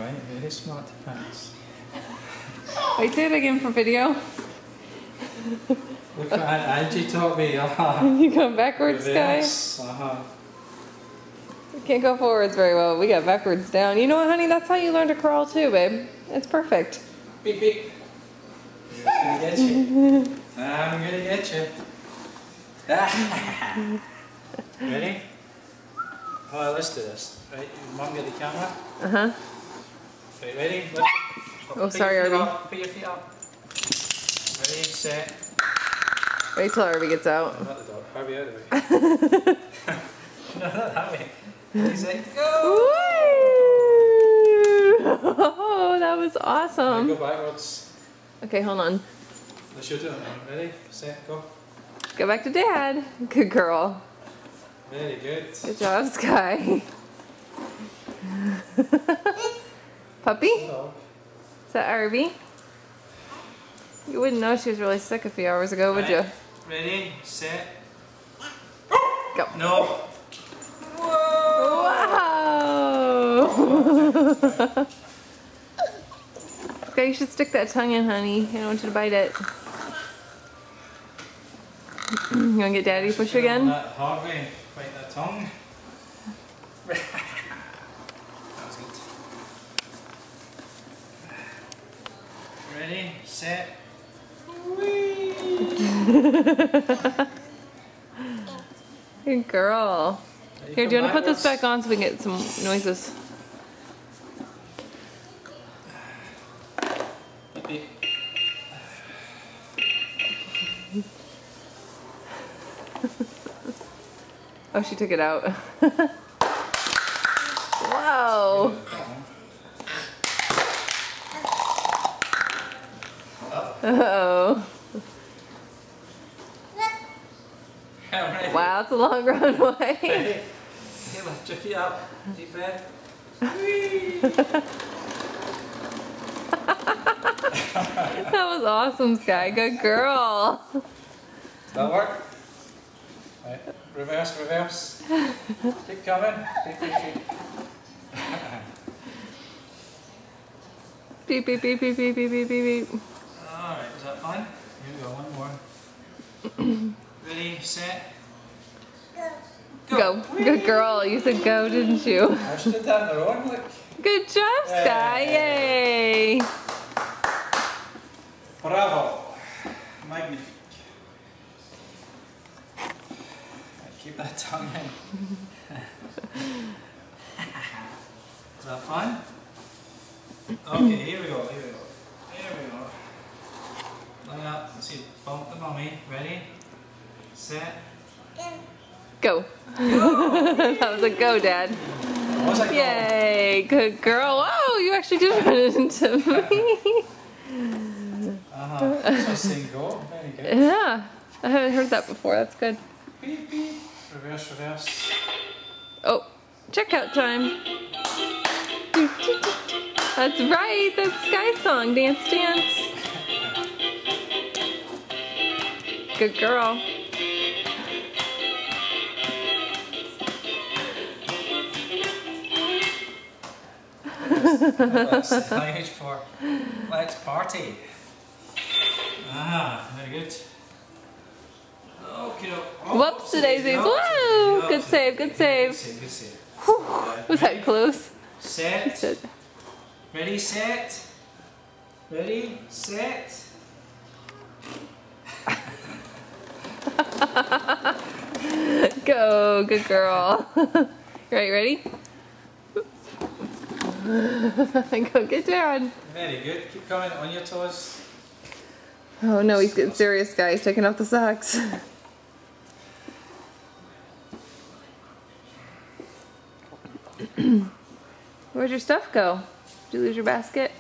right? Very smart hands. Wait, say it again for video. Look at Angie taught me. You going backwards, Reverse. Sky? We can't go forwards very well. We got backwards down. You know what, honey? That's how you learn to crawl too, babe. It's perfect. Beep beep. I'm gonna get you. I'm gonna get you. Ready? Oh, let's do this. Right, Mum, get the camera. Right, ready? Lift it. Oh, sorry, Arby. Put your feet up. Ready, set. Wait till Arby gets out. No, not the dog. Arby, out of the way. No, not that way. Ready, set, go! Oh, that was awesome. Go backwards. Okay, hold on. Let's shoot it. Ready, set, go. Go back to Dad. Good girl. Very good. Good job, Sky. Puppy? Dog. Is that Arby? You wouldn't know she was really sick a few hours ago, would you? Ready, set, go. No. Wow! Okay, you should stick that tongue in, honey. I don't want you to bite it. You want to get Daddy to push again? That hard way, bite that tongue. That was good. Ready, set, Good girl. Here, do you want to put this back on so we can get some noises? Oh, she took it out. Wow. Uh-oh. Wow, it's a long runway. Ready? Okay, lift your feet up. Deep breath. That was awesome, Sky. Good girl. Does that work? Right. Reverse, reverse. Keep coming. Keep. Beep, beep, beep, beep, beep, beep, beep, beep. Alright, is that fun? Here we go, one more. Ready, set, Go. Good girl. You said go, didn't you? I should have done their own, look. Good job, Sky. Yay. Bravo. Magnifique. Keep that tongue in. Is that fun? Okay, here we go, here we go. Here we go. Line up, let's see, bump the mummy. Ready? Set. Go. That was a go, Dad. Was that Yay. Good girl. Whoa, you actually did run it into me. So saying go. Very good. Yeah. I haven't heard that before. That's good. Beep, beep. Reverse, reverse. Oh, checkout time. That's right. That's Sky song. Dance, dance. Good girl. That's the language for let's party. Very good. Okay. Whoops, daisies. Whoa! Good save, good save. Good save, good save. Was that close? Set. Ready, set. Ready, set. Go, good girl. Right, ready? Go get Dad. Very good. Keep coming on your toes. Oh no, he's getting serious, guys. Taking off the socks. Where'd your stuff go? Did you lose your basket?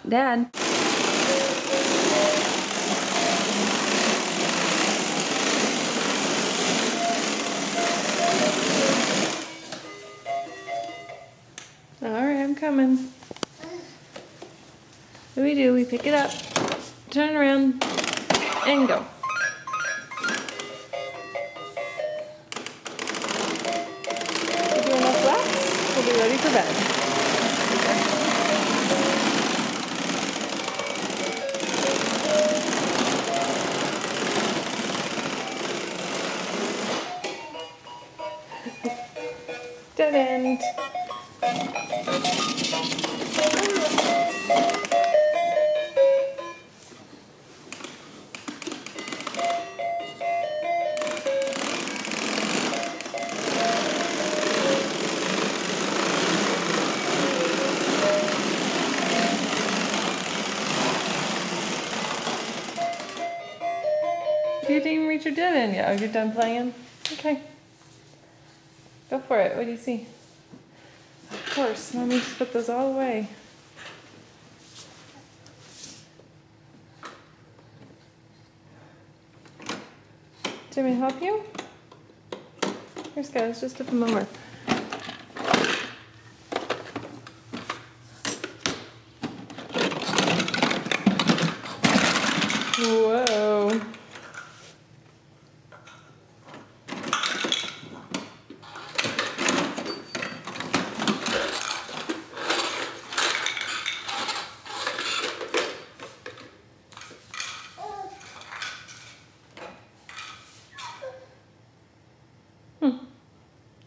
Dad. Alright, I'm coming. What do? We pick it up, turn it around, and go. We'll do enough laps. We'll be ready for bed. Dead end. You didn't even reach your dead end yet. Oh, you're done playing? Okay. Go for it. What do you see? Of course. Let me just put those all away. Jimmy, help you? Here, Sky, let's just flip them over. Whoa.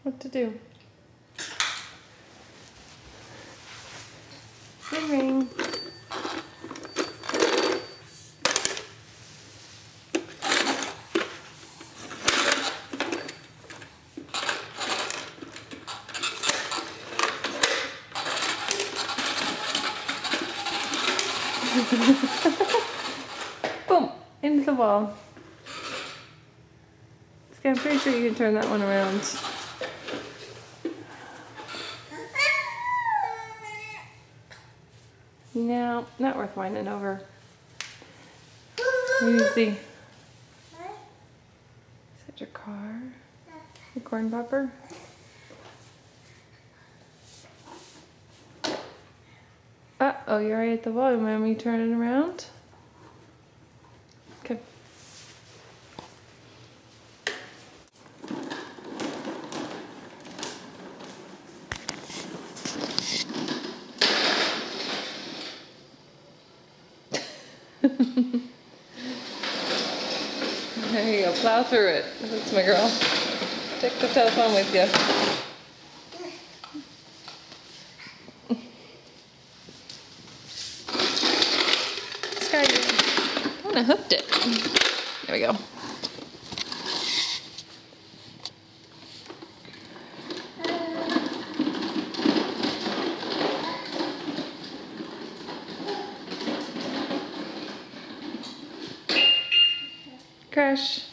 What to do? Good ring. Boom! Into the wall. I'm pretty sure you can turn that one around. No, not worth whining over. What do you see? Is that your car? Your corn popper? Oh, you're right at the volume. Let me turn it around. Okay. There you go, plow through it. That's my girl. Take the telephone with you. Sky, oh, I hooked it. There we go. Crash.